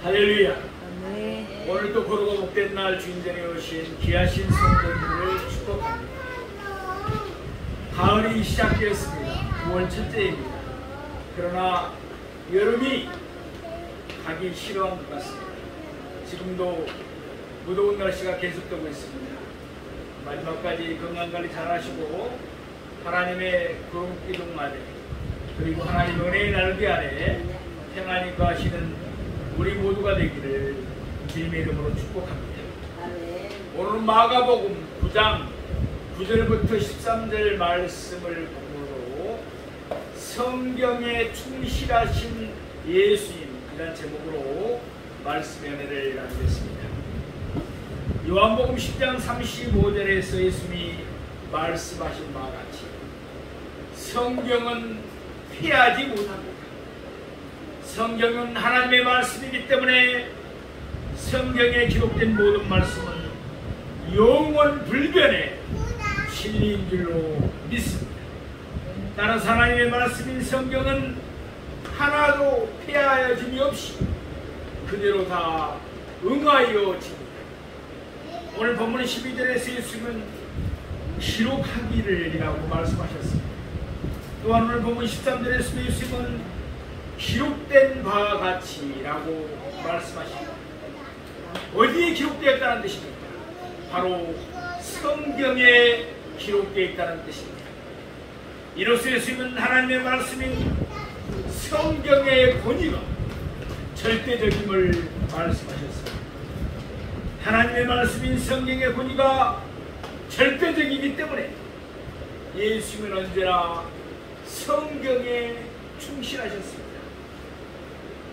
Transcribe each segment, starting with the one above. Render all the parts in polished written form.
할렐루야. 네. 오늘도 거룩고 복된 날 주인전에 오신 귀하신 성도님들을 축복합니다. 가을이 시작되었습니다. 9월 첫째입니다. 그러나 여름이 가기 싫어한 것 같습니다. 지금도 무더운 날씨가 계속되고 있습니다. 마지막까지 건강관리 잘 하시고 하나님의 구름 기둥 아래 그리고 하나님 은혜의 날개 아래 평안히 거하시는 우리 모두가 되기를 주님의 이름으로 축복합니다. 오늘은 마가복음 9장 9절부터 13절 말씀을 보므로 성경에 충실하신 예수님 이란 제목으로 말씀의 은혜를 나누겠습니다. 요한복음 10장 35절에서 예수님이 말씀하신 바와 같이 성경은 피하지 못합니다. 성경은 하나님의 말씀이기 때문에 성경에 기록된 모든 말씀은 영원 불변의 진리인 줄로 믿습니다. 따라서 하나님의 말씀인 성경은 하나도 폐하여짐이 없이 그대로 다 응하여집니다. 오늘 본문 12절에서 예수님은 기록하기를이라고 말씀하셨습니다. 또한 오늘 본문 13절에서 예수님은 기록된 바와 같이라고 말씀하십니다. 어디에 기록되었다는 뜻입니까? 바로 성경에 기록되어 있다는 뜻입니다. 이로써 예수님은 하나님의 말씀인 성경의 권위가 절대적임을 말씀하셨습니다. 하나님의 말씀인 성경의 권위가 절대적이기 때문에 예수님은 언제나 성경에 충실하셨습니다.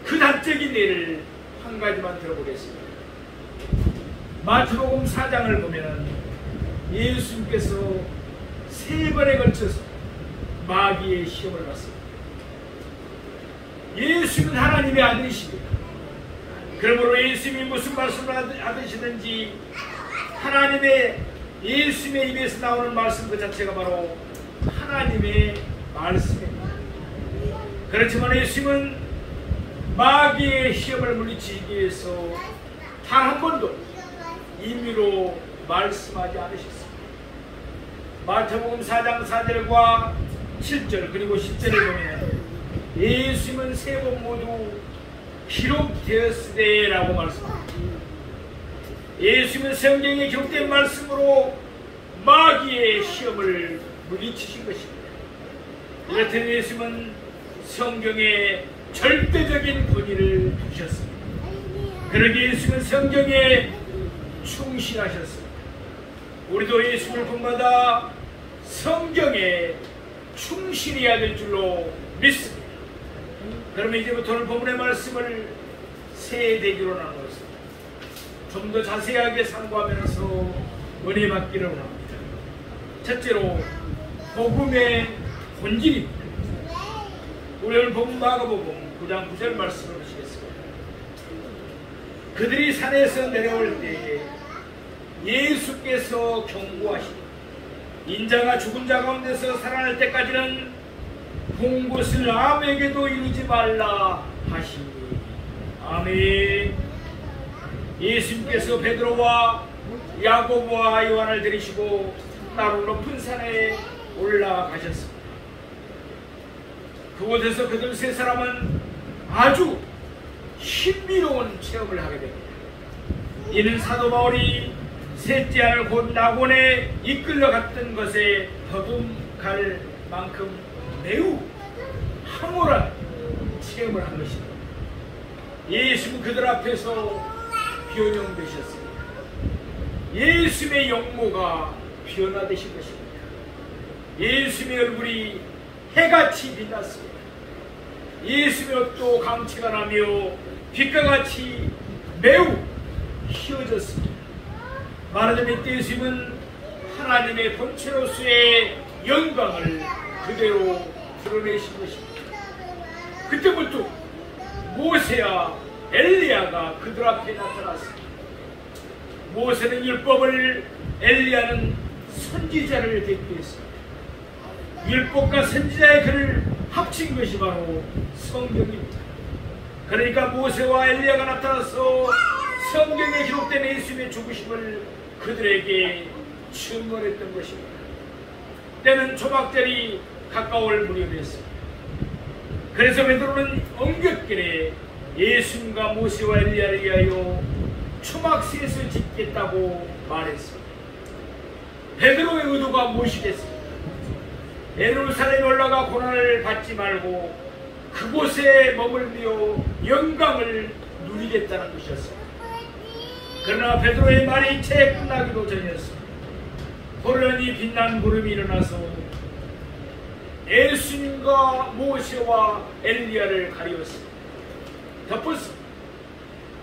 그 단적인 예를 한 가지만 들어보겠습니다. 마태복음 4장을 보면 예수님께서 3번에 걸쳐서 마귀의 시험을 받습니다. 예수님은 하나님의 아들이십니다. 그러므로 예수님이 무슨 말씀을 하시든지 하나님의 예수님의 입에서 나오는 말씀 그 자체가 바로 하나님의 말씀입니다. 그렇지만 예수님은 마귀의 시험을 물리치기 위해서 단 한 번도 임의로 말씀하지 않으셨습니다. 마태복음 4장 4절과 7절 그리고 10절을 보면 예수님은 3번 모두 기록되었으되 라고 말씀합니다. 예수님은 성경에 기록된 말씀으로 마귀의 시험을 물리치신 것입니다. 이렇듯 예수님은 성경에 절대적인 권위를 두셨습니다. 그러기에 예수님은 성경에 충실하셨습니다. 우리도 예수님을 본받아 성경에 충실해야 될 줄로 믿습니다. 그러면 이제부터 오늘 본문의 말씀을 세 대기로 나누었습니다. 좀 더 자세하게 상고하면서 은혜 받기를 원합니다. 첫째로 복음의 본질입니다. 우리 오늘 본문 마가복음 9장 9절 말씀을 보시겠습니다. 그들이 산에서 내려올 때에 예수께서 경고하시니 인자가 죽은 자 가운데서 살아날 때까지는 본 것을 아무에게도 이루지 말라 하시니 아멘. 예수님께서 베드로와 야고보와 요한을 데리시고 따로 높은 산에 올라가셨습니다. 그곳에서 그들 세 사람은 아주 신비로운 체험을 하게 됩니다. 이는 사도 바울이 셋째 아들 곧 낙원에 이끌려갔던 것에 더듬갈 만큼 매우 황홀한 체험을 한 것입니다. 예수는 그들 앞에서 변형되셨습니다. 예수님의 용모가 변화되신 것입니다. 예수님의 얼굴이 해같이 빛났습니다. 예수님의 옷도 강치가 나며 빛과 같이 매우 희어졌습니다. 말하자면 이때 예수님은 하나님의 본체로서의 영광을 그대로 드러내신 것입니다. 그때부터 모세와 엘리야가 그들 앞에 나타났습니다. 모세는 율법을, 엘리야는 선지자를 대표했습니다. 율법과 선지자의 글을 합친 것이 바로 성경입니다. 그러니까 모세와 엘리야가 나타나서 성경에 기록된 예수님의 죽으심을 그들에게 증언했던 것입니다. 때는 초막절이 가까울 무렵이었습니다. 그래서 베드로는 엉겹길에 예수님과 모세와 엘리야를 위하여 초막셋을 짓겠다고 말했습니다. 베드로의 의도가 무엇이겠습니까? 예루살렘에 올라가 고난을 받지 말고 그곳에 머물며 영광을 누리겠다는 것이었습니다. 그러나 베드로의 말이 채 끝나기도 전이었습니다. 호련히 빛난 구름이 일어나서 예수님과 모세와 엘리야를 가리웠습니다. 덮었습니다.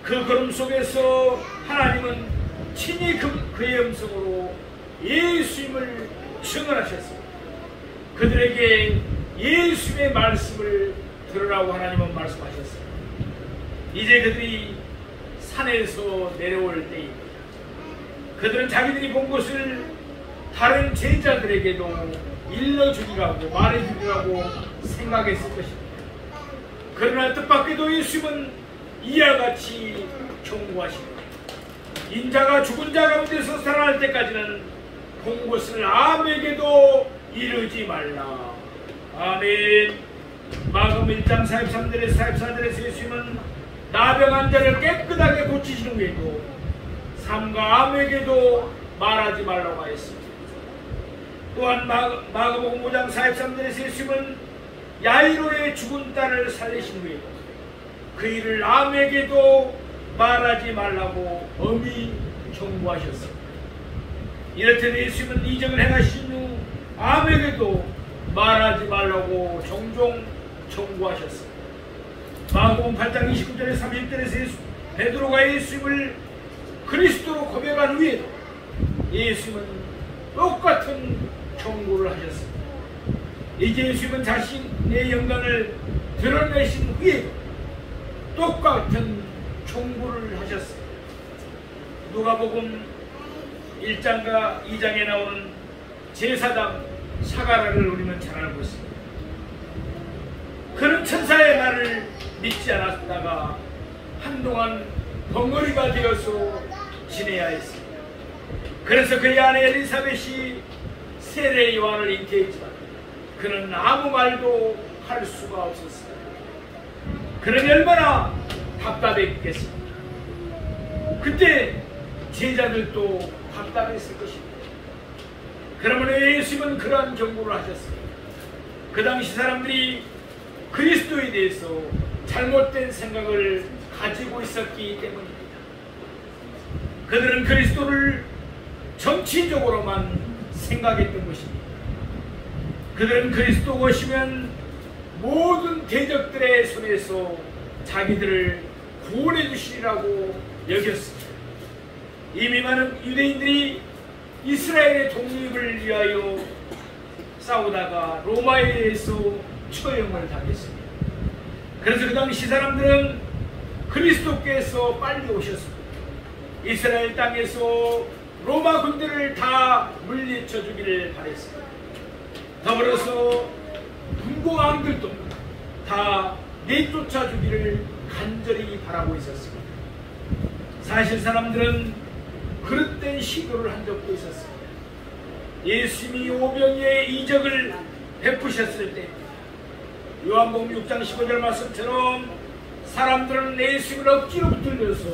그 구름 속에서 하나님은 친히 그의 음성으로 예수님을 증언하셨습니다. 그들에게 예수님의 말씀을 들으라고 하나님은 말씀하셨습니다. 이제 그들이 산에서 내려올 때입니다. 그들은 자기들이 본 것을 다른 제자들에게도 일러주리라고 말해주리라고 생각했을 것입니다. 그러나 뜻밖에도 예수님은 이와 같이 경고하십니다. 인자가 죽은 자 가운데서 살아날 때까지는 본 것을 아무에게도 이르지 말라. 아멘. 마가복음 1장 43절에서 44절에서 예수님은 나병한 자를 깨끗하게 고치시는 후에도 삼가 아무에게도 말하지 말라고 하였습니다. 또한 마가복음 5장 43절에서 예수님은 야이로의 죽은 딸을 살리신 후에도 그 일을 아무에게도 말하지 말라고 엄히 경고하셨습니다. 이렇듯 예수님은 이적을 행하신 후 아무에게도 말하지 말라고 종종 경고하셨습니다. 마가복음 8장 29절에서 30절에서 베드로가 예수님을 그리스도로 고백한 후에도 예수님은 똑같은 경고를 하셨습니다. 이제 예수님은 자신의 영광을 드러내신 후에도 똑같은 경고를 하셨습니다. 누가복음 1장과 2장에 나오는 제사장 사가랴를 우리는 잘 알고 있습니다. 그는 천사의 말을 믿지 않았다가 한동안 벙어리가 되어서 지내야 했습니다. 그래서 그의 아내 엘리사벳이 세례 요한을 잉태했지만 그는 아무 말도 할 수가 없었습니다. 그는 얼마나 답답했겠습니까? 그때 제자들도 답답했을 것입니다. 그러므로 예수님은 그러한 경고를 하셨습니다. 그 당시 사람들이 그리스도에 대해서 잘못된 생각을 가지고 있었기 때문입니다. 그들은 그리스도를 정치적으로만 생각했던 것입니다. 그들은 그리스도 오시면 모든 대적들의 손에서 자기들을 구원해 주시리라고 여겼습니다. 이미 많은 유대인들이 이스라엘의 독립을 위하여 싸우다가 로마에 의해서 처형을 당했습니다. 그래서 그 당시 사람들은 그리스도께서 빨리 오셨습니다. 이스라엘 땅에서 로마 군대를 다 물리쳐 주기를 바랬습니다. 더불어서 군고왕들도 다 내쫓아 주기를 간절히 바라고 있었습니다. 사실 사람들은 그릇된 시도를 한 적도 있었습니다. 예수님이 오병이의 이적을 베푸셨을 때 요한복음 6장 15절 말씀처럼 사람들은 예수님을 억지로 붙들려서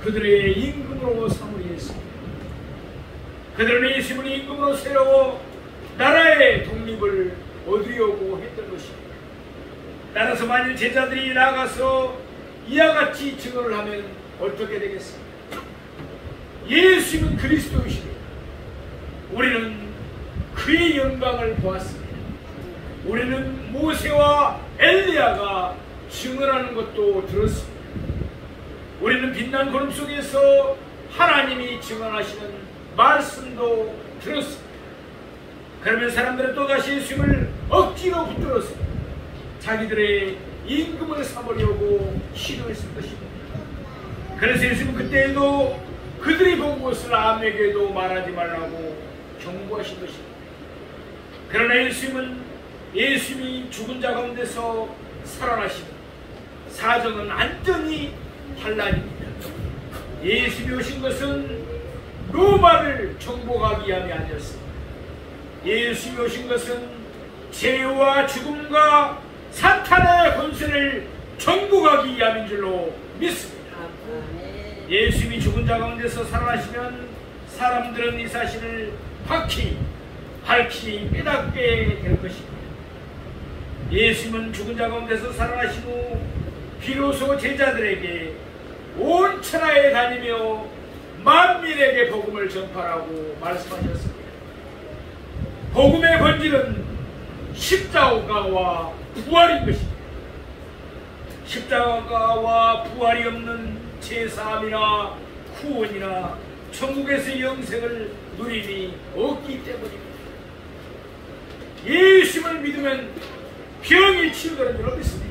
그들의 임금으로 삼으려 했습니다. 그들은 예수님을 임금으로 세워 나라의 독립을 얻으려고 했던 것입니다. 따라서 만일 제자들이 나가서 이와 같이 증언을 하면 어떻게 되겠습니까? 예수님은 그리스도이시니 우리는 그의 영광을 보았습니다. 우리는 모세와 엘리야가 증언하는 것도 들었습니다. 우리는 빛난 구름 속에서 하나님이 증언하시는 말씀도 들었습니다. 그러면 사람들은 또다시 예수님을 억지로 붙들어서 자기들의 임금을 삼으려고 시도했을 것입니다. 그래서 예수님은 그때에도 그들이 본 것을 아무에게도 말하지 말라고 경고하신 것입니다. 그러나 예수님이 죽은 자 가운데서 살아나시고 사정은 완전히 달라집니다. 예수님이 오신 것은 로마를 정복하기 위함이 아니었습니다. 예수님이 오신 것은 죄와 죽음과 사탄의 권세를 정복하기 위함인 줄로 믿습니다. 예수님이 죽은 자 가운데서 살아나시면 사람들은 이 사실을 밝히 깨닫게 될 것입니다. 예수님은 죽은 자 가운데서 살아나신 후 비로소 제자들에게 온 천하에 다니며 만민에게 복음을 전파하라고 말씀하셨습니다. 복음의 본질은 십자가와 부활인 것입니다. 십자가와 부활이 없는 제사함이나 구원이나 천국에서의 영생을 누림이 없기 때문입니다. 예수님을 믿으면 병이 치유되는 줄로 믿습니다.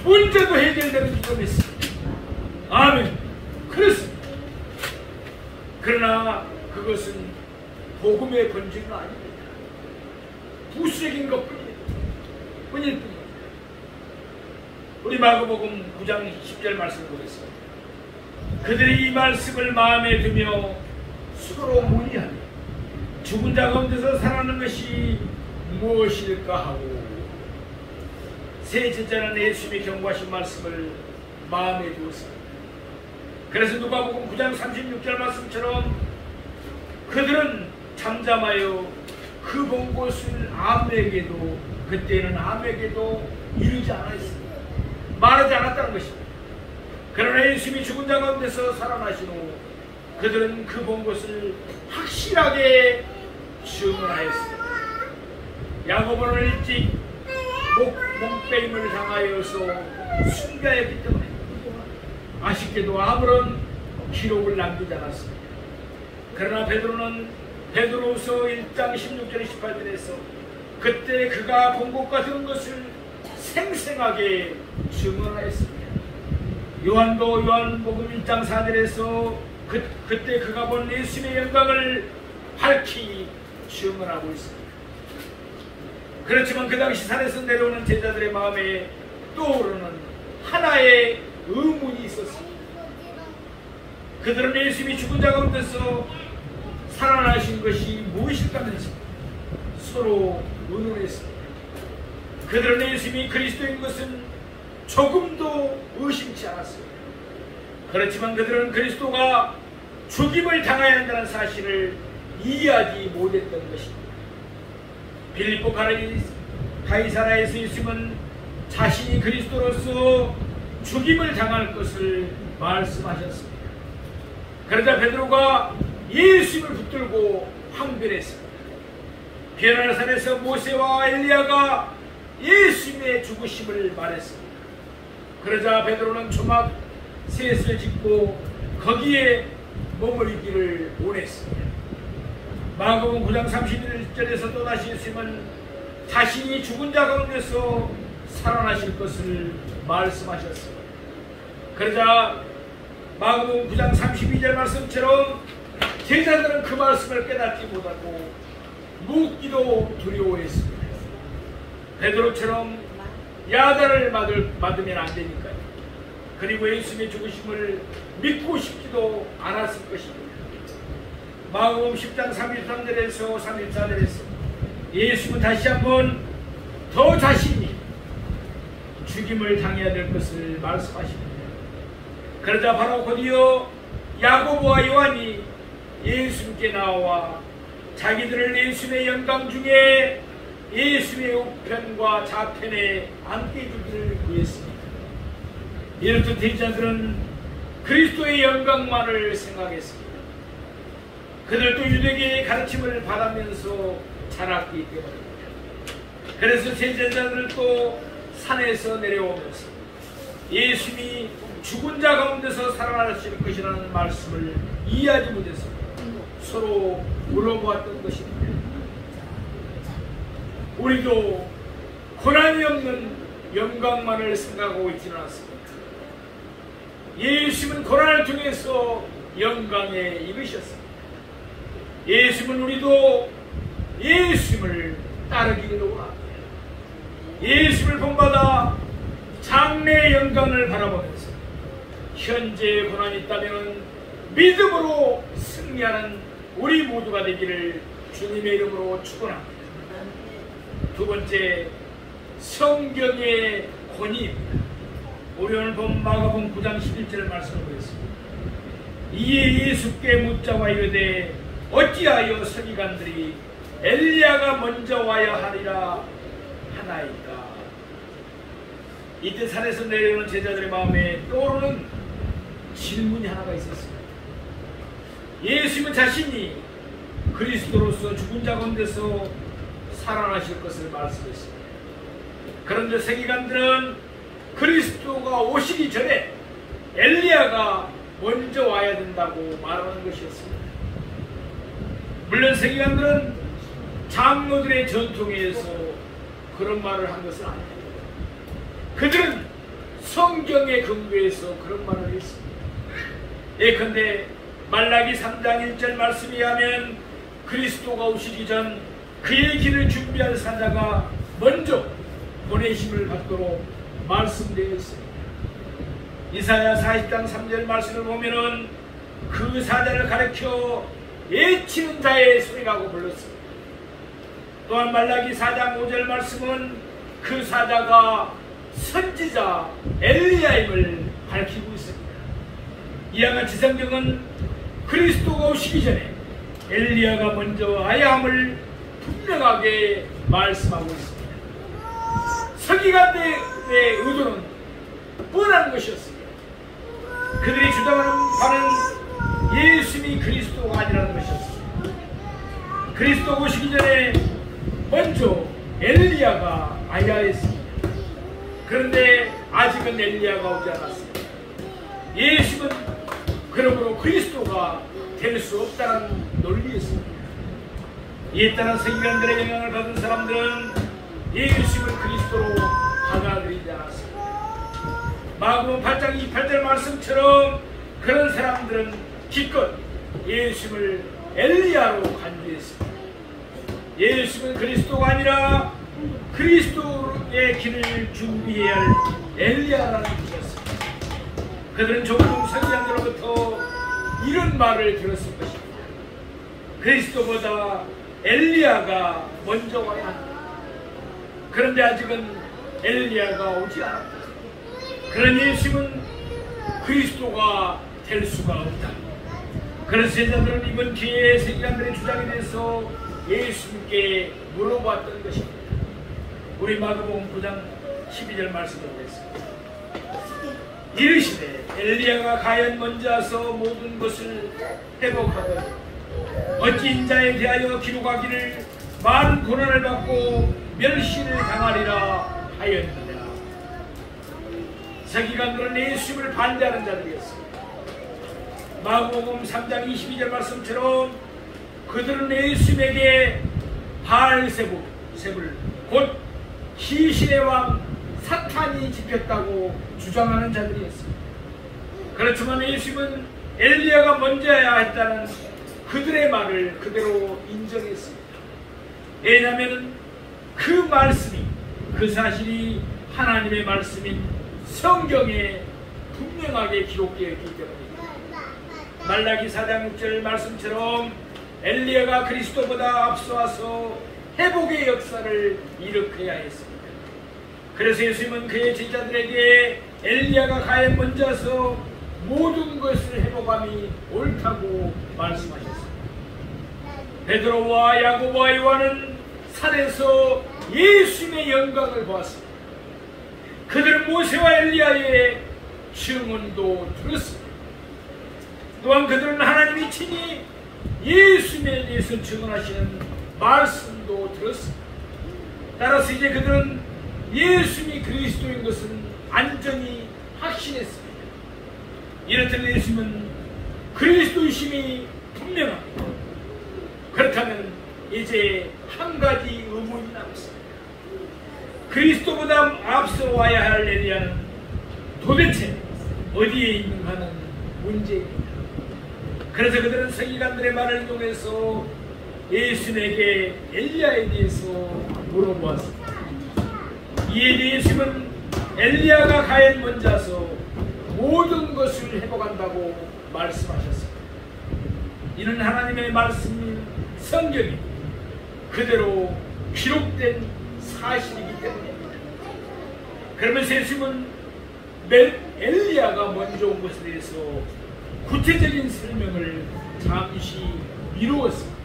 문제도 해결되는 줄로 믿습니다. 아멘. 그렇습니다. 그러나 그것은 복음의 본질은 아닙니다. 부수적인 것뿐입니다. 뿐입니다. 우리 마가복음 9장 10절 말씀을 보겠습니다. 그들이 이 말씀을 마음에 두며 서로 문의하니 죽은 자 가운데서 살아나는 것이 무엇일까 하고, 세 제자는 예수님이 경고하신 말씀을 마음에 두었습니다. 그래서 누가복음 9장 36절 말씀처럼 그들은 잠잠하여 그 본 것을 아무에게도, 그때는 아무에게도 이르지 않았습니다. 말하지 않았다는 것입니다. 그러나 예수님이 죽은 자 가운데서 살아나신 후 그들은 그 본 것을 확실하게 증언하였습니다. 야고보는 일찍 목배임을 당하여서 순교했기 때문에 아쉽게도 아무런 기록을 남기지 않았습니다. 그러나 베드로는 베드로후서 1장 16절 18절에서 그때 그가 본 것과 들은 것을 생생하게 증언하였습니다. 요한도 요한복음 1장 4절에서 그때 그가 본 예수님의 영광을 밝히 증언하고 있습니다. 그렇지만 그 당시 산에서 내려오는 제자들의 마음에 떠오르는 하나의 의문이 있었습니다. 그들은 예수님이 죽은 자 가운데서 살아나신 것이 무엇일까 하면서 서로 의논했습니다. 그들은 예수님이 그리스도인 것은 조금도 의심치 않았습니다. 그렇지만 그들은 그리스도가 죽임을 당해야 한다는 사실을 이해하지 못했던 것입니다. 빌립보 가이사라에서 예수님은 자신이 그리스도로서 죽임을 당할 것을 말씀하셨습니다. 그러자 베드로가 예수님을 붙들고 항변했습니다. 비엔나 산에서 모세와 엘리야가 예수님의 죽으심을 말했습니다. 그러자 베드로는 초막 셋을 짓고 거기에 머무르기를 원했습니다. 마가복음 9장 31절에서 또다시 예수님은 자신이 죽은 자 가운데서 살아나실 것을 말씀하셨습니다. 그러자 마가복음 9장 32절 말씀처럼 제자들은 그 말씀을 깨닫지 못하고 묻기도 두려워했습니다. 베드로처럼 야단을 맞으면 안 되니까요. 그리고 예수님의 죽으심을 믿고 싶지도 않았을 것입니다. 마가복음 10장 33절에서 34절에서 예수님은 다시 한번 더 자신이 죽임을 당해야 될 것을 말씀하십니다. 그러자 바로 곧이어 야고보와 요한이 예수님께 나와 자기들을 예수님의 영광 중에 예수님의 우편과 좌편에 앉게 해주기를 구했습니다. 이렇듯 제자들은 그리스도의 영광만을 생각했습니다. 그들도 유대계의 가르침을 받으면서 자랐기 때문입니다. 그래서 제자들도 산에서 내려오면서 예수님이 죽은 자 가운데서 살아나실 것이라는 말씀을 이해하지 못해서 서로 물어보았던 것입니다. 우리도 고난이 없는 영광만을 생각하고 있지는 않습니다. 예수님은 고난을 통해서 영광에 이르셨습니다. 예수님은 우리도 예수님을 따르기를 원합니다. 예수님을 본받아 장래의 영광을 바라보면서 현재의 고난이 있다면 믿음으로 승리하는 우리 모두가 되기를 주님의 이름으로 축원합니다. 두 번째, 성경의 권위입니다. 우리 오늘 본 마가복음 9장 11절 말씀을 보겠습니다. 이에 예수께 묻자와 이르되 어찌하여 서기관들이 엘리야가 먼저 와야 하리라 하나이까. 이때 산에서 내려오는 제자들의 마음에 떠오르는 질문이 하나가 있었습니다. 예수님은 자신이 그리스도로서 죽은 자 가운데서 살아나실 것을 말씀했습니다. 그런데 서기관들은 그리스도가 오시기 전에 엘리야가 먼저 와야 된다고 말하는 것이었습니다. 물론 서기관들은 장로들의 전통에 의해서 그런 말을 한 것은 아닙니다. 그들은 성경에 근거해서 그런 말을 했습니다. 예컨대 말라기 3장 1절 말씀에 의하면 그리스도가 오시기 전 그의 길을 준비할 사자가 먼저 보내심을 받도록 말씀되어 있습니다. 이사야 40장 3절 말씀을 보면은 그 사자를 가리켜 예치는 자의 소리라고 불렀습니다. 또한 말라기 4장 5절 말씀은 그 사자가 선지자 엘리야임을 밝히고 있습니다. 이와 같이 성경은 그리스도가 오시기 전에 엘리야가 먼저 와야 함을 분명하게 말씀하고 있습니다. 서기관들의 의도는 뻔한 것이었습니다. 그들이 주장하는 바는 예수님이 그리스도가 아니라는 것이었습니다. 그리스도가 오시기 전에 먼저 엘리야가 와야 했습니다. 그런데 아직은 엘리야가 오지 않았습니다. 예수님은 그러므로 그리스도가 될 수 없다는 논리였습니다. 이에 따라 서기관들의 영향을 받은 사람들은 예수님을 그리스도로 받아들이지 않았습니다. 마가복음 8장 28절 말씀처럼 그런 사람들은 기껏 예수님을 엘리야로 간주했습니다. 예수님은 그리스도가 아니라 그리스도의 길을 준비해야 할 엘리야라는 것이었습니다. 그들은 종종 서기관들로부터 이런 말을 들었을 것입니다. 그리스도보다 엘리야가 먼저 와야 한다. 그런데 아직은 엘리야가 오지 않았다. 그런 예수님은 그리스도가 될 수가 없다. 그래서 제자들은 이번 기회에 서기관들의 주장에 대해서 예수님께 물어봤던 것입니다. 우리 마가복음 9장 12절 말씀을 보겠습니다. 이르시되 엘리야가 과연 먼저 와서 모든 것을 회복하거든 어찌 인자에 대하여 기록하기를 많은 고난을 받고 멸시를 당하리라 하였느냐. 서기관들은 예수님을 반대하는 자들이었습니다. 마가복음 3장 22절 말씀처럼 그들은 예수님에게 바알세불 곧 시신의 왕 사탄이 집혔다고 주장하는 자들이었습니다. 그렇지만 예수님은 엘리야가 먼저 해야 했다는 그들의 말을 그대로 인정했습니다. 왜냐하면 그 말씀이, 그 사실이 하나님의 말씀인 성경에 분명하게 기록되어 있기 때문입니다. 말라기 4장 6절 말씀처럼 엘리야가 그리스도보다 앞서와서 회복의 역사를 일으켜야 했습니다. 그래서 예수님은 그의 제자들에게 엘리야가 과연 먼저 와서 모든 것을 회복함이 옳다고 말씀하셨습니다. 베드로와 야고보와 요한은 산에서 예수님의 영광을 보았습니다. 그들은 모세와 엘리야의 증언도 들었습니다. 또한 그들은 하나님이 친히 예수님에 대해서 증언하시는 말씀도 들었습니다. 따라서 이제 그들은 예수님이 그리스도인 것은 완전히 확신했습니다. 이렇듯 예수님은 그리스도이심이 분명합니다. 그렇다면 이제 한 가지 의문이 남습니다. 그리스도보다 앞서 와야 할 엘리야는 도대체 어디에 있는가는 문제입니다. 그래서 그들은 서기관들의 말을 이용해서 예수님에게 엘리야에 대해서 물어보았습니다. 이에 대해 예수님은 엘리야가 가엔 먼저 와서 모든 것을 회복한다고 말씀하셨습니다. 이는 하나님의 말씀인 성경이 그대로 기록된 사실이기 때문입니다. 그러면서 예수님은 엘리야가 먼저 온 것에 대해서 구체적인 설명을 잠시 미루었습니다.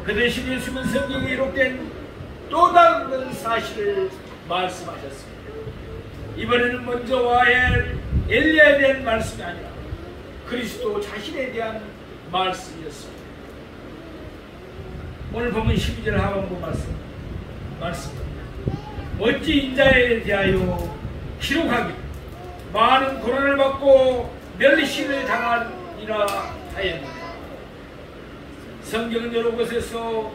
그 대신 예수님은 성경에 기록된 또 다른 사실을 말씀하셨습니다. 이번에는 먼저 와야 할 엘리야에 대한 말씀이 아니라 그리스도 자신에 대한 말씀이었습니다. 오늘 보면 12절 하반부 말씀입니다. 어찌 인자에 대하여 기록하기를 많은 고난을 받고 멸시를 당하리라 하였느냐. 성경은 여러 곳에서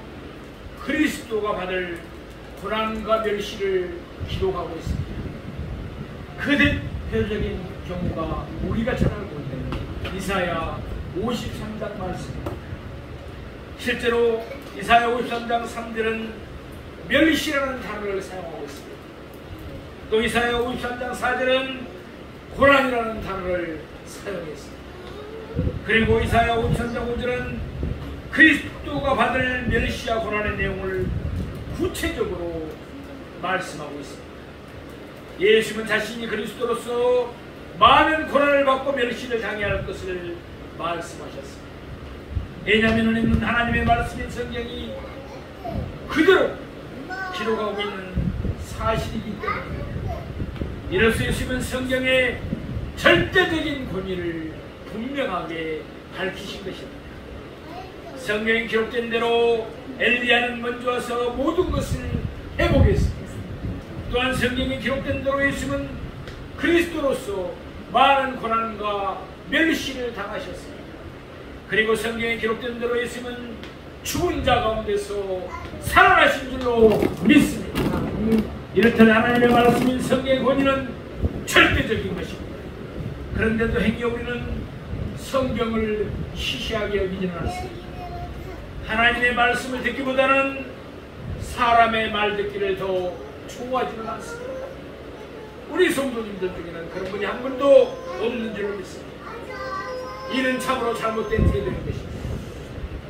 그리스도가 받을 고난과 멸시를 기록하고 있습니다. 그 대표적인 경우가 우리가 잘 알고 있는 이사야 53장 말씀입니다. 실제로 이사야 53장 3절은 멸시라는 단어를 사용하고 있습니다. 또 이사야 53장 4절은 고난이라는 단어를 사용했습니다. 그리고 이사야 53장 5절은 그리스도가 받을 멸시와 고난의 내용을 구체적으로 말씀하고 있습니다. 예수님은 자신이 그리스도로서 많은 고난을 받고 멸시를 당해야 할 것을 말씀하셨습니다. 왜냐하면 하나님의 말씀인 성경이 그대로 기록하고 있는 사실이기 때문입니다. 이로써 예수님은 성경의 절대적인 권위를 분명하게 밝히신 것입니다. 성경에 기록된 대로 엘리야는 먼저 와서 모든 것을 회복했습니다. 또한 성경에 기록된 대로 예수님은 그리스도로서 많은 고난과 멸시를 당하셨습니다. 그리고 성경에 기록된 대로 예수님은 죽은 자 가운데서 살아나신 줄로 믿습니다. 이렇듯 하나님의 말씀인 성경의 권위는 절대적인 것입니다. 그런데도 행여 우리는 성경을 시시하게 여기지는 않습니다. 하나님의 말씀을 듣기보다는 사람의 말 듣기를 더 좋아하지는 않습니다. 우리 성도님들 중에는 그런 분이 한 분도 없는 줄로 믿습니다. 이는 참으로 잘못된 태도인 것입니다.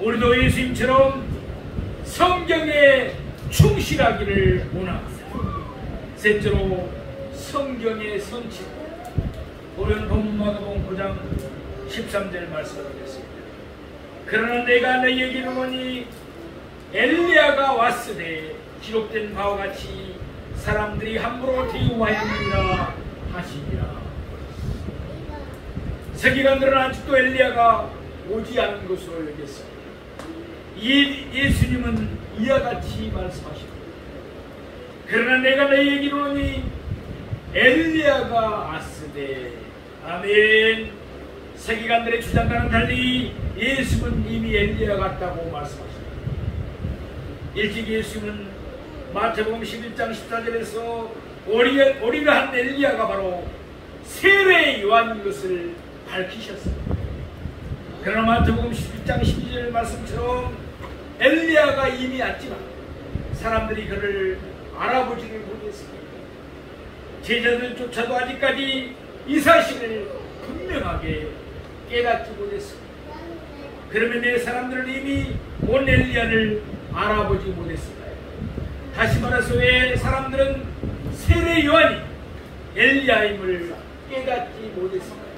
우리도 예수님처럼 성경에 충실하기를 원합니다. 셋째로 성경의 성취. 오늘 본문 마가복음 9장 13절 말씀을 하겠습니다. 그러나 내가 너희에게 이르노니 엘리야가 왔으되 기록된 바와 같이 사람들이 함부로 대우하였느니라 하시니라. 서기관들은 아직도 엘리야가 오지 않은 것으로 여겼습니다. 예수님은 이와 같이 말씀하십니다. 그러나 내가 너희에게 이르노니 엘리야가 왔으되. 아멘. 서기관들의 주장과는 달리 예수님은 이미 엘리야가 왔다고 말씀하십니다. 일찍 예수님은 마태복음 11장 14절에서 우리가 한 엘리야가 바로 세례 요한인 것을 밝히셨습니다. 그러나 마태복음 11장 12절 말씀처럼 엘리야가 이미 왔지만 사람들이 그를 알아보지를 못했습니다. 제자들조차도 아직까지 이 사실을 분명하게 깨닫지 못했습니다. 그러면 내 사람들은 이미 온 엘리야를 알아보지 못했습니다. 다시 말해서 왜 사람들은 세례 요한이 엘리야임을 깨닫지 못했습니다.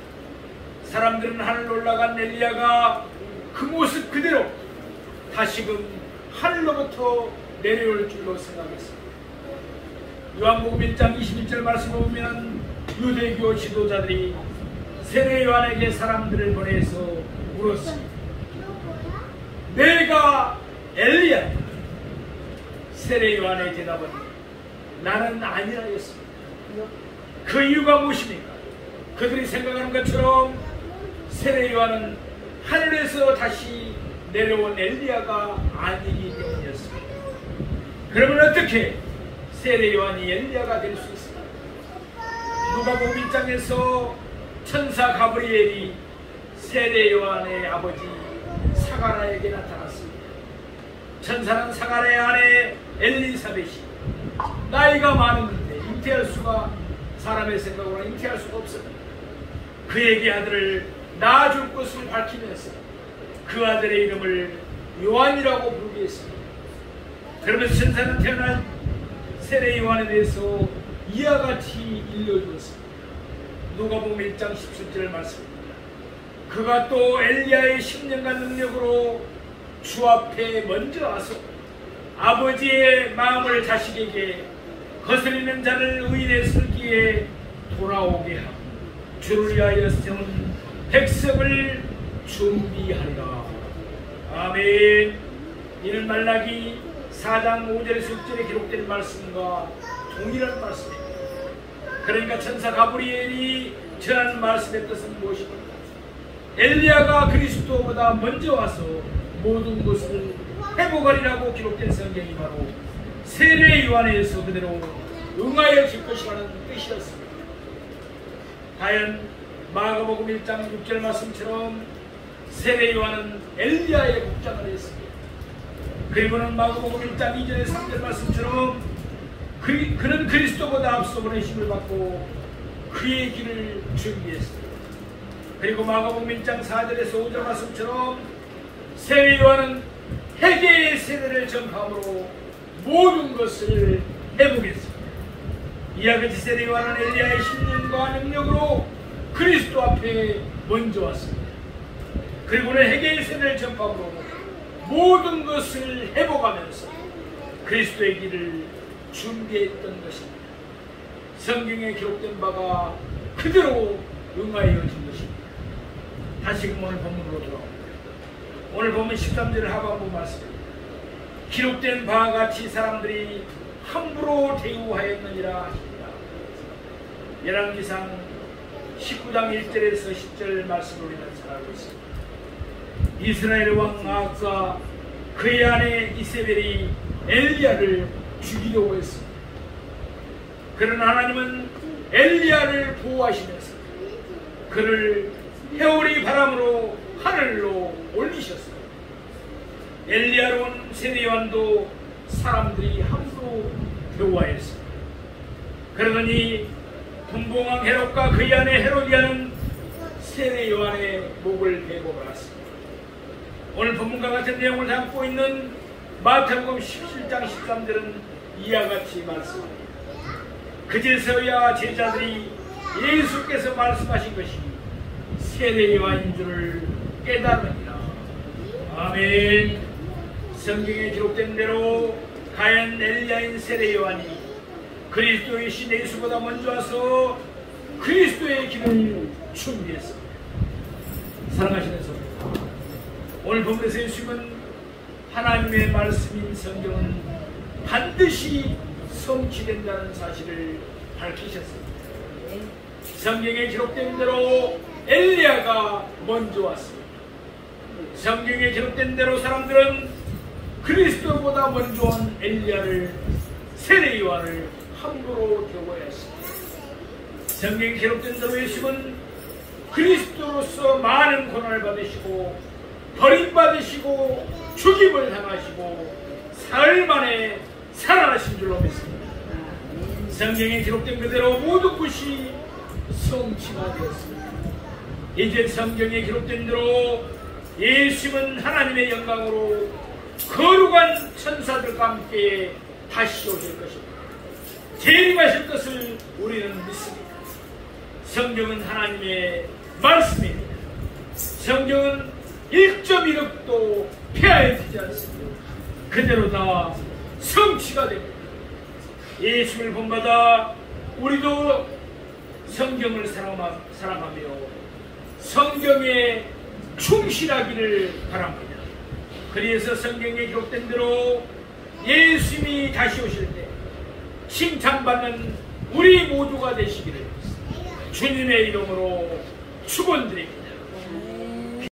사람들은 하늘로 올라간 엘리야가 그 모습 그대로 다시금 하늘로부터 내려올 줄로 생각했습니다. 요한복음 1장 21절 말씀을 보면 유대교 지도자들이 세례 요한에게 사람들을 보내서 물었습니다. 내가 엘리야? 세례 요한의 대답은 나는 아니라였습니다. 그 이유가 무엇입니까? 그들이 생각하는 것처럼 세례 요한은 하늘에서 다시 내려온 엘리야가 아니기 때문이었습니다. 그러면 어떻게 세례 요한이 엘리야가 될 수 있습니까? 누가복음 1장에서 천사 가브리엘이 세례 요한의 아버지 사가랴에게 나타났습니다. 천사는 사가랴의 아내 엘리사벳이 나이가 많았는데 잉태할 수가 사람의 생각으로 잉태할 수가 없습니다. 그에게 아들을 낳아줄 것을 밝히면서 그 아들의 이름을 요한이라고 부르게 했습니다. 그러면서 천사는 태어난 세례 요한에 대해서 이와 같이 일러주었습니다. 누가복음 1장 17절 말씀입니다. 그가 또 엘리야의 10년간 능력으로 주 앞에 먼저 와서 아버지의 마음을 자식에게 거스리는 자를 의인의 슬기에 돌아오게 하고 주를 위하여 세운 백성을 준비하리라. 아멘. 이는 말라기 4장 5절에서 6절에 기록된 말씀과 동일한 말씀입니다. 그러니까 천사 가브리엘이 전한 말씀의 뜻은 무엇입니까? 엘리야가 그리스도보다 먼저 와서 모든 것을 회복하리라고 기록된 성경이 바로 세례 요한에서 그대로 응하여질 것이라는 뜻이었습니다. 과연 마가복음 1장 6절 말씀처럼 세례 요한은 엘리야의 복장을 했습니다. 그리고는 마가복음 1장 2절의 3절 말씀처럼 그는 그리스도보다 앞서 보내심을 받고 그의 길을 준비했습니다. 그리고 마가복음 1장 4절에서 5절 말씀처럼 세례 요한은 회개의 세례를 전함으로 모든 것을 회복했습니다. 이와 같이 세례 요한은 엘리야의 10년과 능력으로 그리스도 앞에 먼저 왔습니다. 그리고는 회개의 세례를 전함으로 모든 것을 회복하면서 그리스도의 길을 준비했던 것입니다. 성경에 기록된 바가 그대로 응하여진 것입니다. 다시금 오늘 본문으로 돌아옵니다. 오늘 보면 13절 하반부 말씀입니다. 기록된 바와 같이 사람들이 함부로 대우하였느니라 하시니라. 열왕기상 19장 1절에서 10절 말씀을 우리는 잘 알고 있습니다. 이스라엘 왕 아합과 그의 아내 이세벨이 엘리야를 죽이려고 했습니다. 그러나 하나님은 엘리야를 보호하시면서 그를 해오리 바람으로 하늘로 올리셨습니다. 엘리야로 온 세례 요한도 사람들이 함부로 대우하였습니다. 그러더니 분봉왕 헤롯과 그의 아내 헤로디아는 세례 요한의 목을 베고 말았습니다. 오늘 본문과 같은 내용을 담고 있는 마태복음 17장 13절은 이와 같이 말씀합니다. 그제서야 제자들이 예수께서 말씀하신 것이 세례 요한인 줄을 깨달으니라. 아멘. 성경에 기록된 대로 가연 엘리야인 세례 요한이 그리스도의 신 예수보다 먼저 와서 그리스도의 길을 준비했습니다. 사랑하시는 성도, 오늘 본문에서 예수님은 하나님의 말씀인 성경은 반드시 성취된다는 사실을 밝히셨습니다. 성경에 기록된 대로 엘리야가 먼저 왔습니다. 성경에 기록된 대로 사람들은 그리스도보다 먼저 온 엘리야를 세례 요한을 함부로 대우하였습니다. 성경에 기록된 대로 예수는 그리스도로서 많은 고난을 받으시고 버림받으시고 죽임을 당하시고 사흘 만에 살아나신 줄로 믿습니다. 성경에 기록된 그대로 모든 것이 성취가 되었습니다. 이제 성경에 기록된 대로 예수님은 하나님의 영광으로 거룩한 천사들과 함께 다시 오실 것입니다. 재림하실 것을 우리는 믿습니다. 성경은 하나님의 말씀입니다. 성경은 1.1억도 폐하여지지 않습니다. 그대로 다 성취가 됩니다. 예수를 본받아 우리도 성경을 사랑하며 성경에 충실하기를 바랍니다. 그래서 성경에 기록된 대로 예수님이 다시 오실 때 칭찬받는 우리 모두가 되시기를 주님의 이름으로 축원드립니다.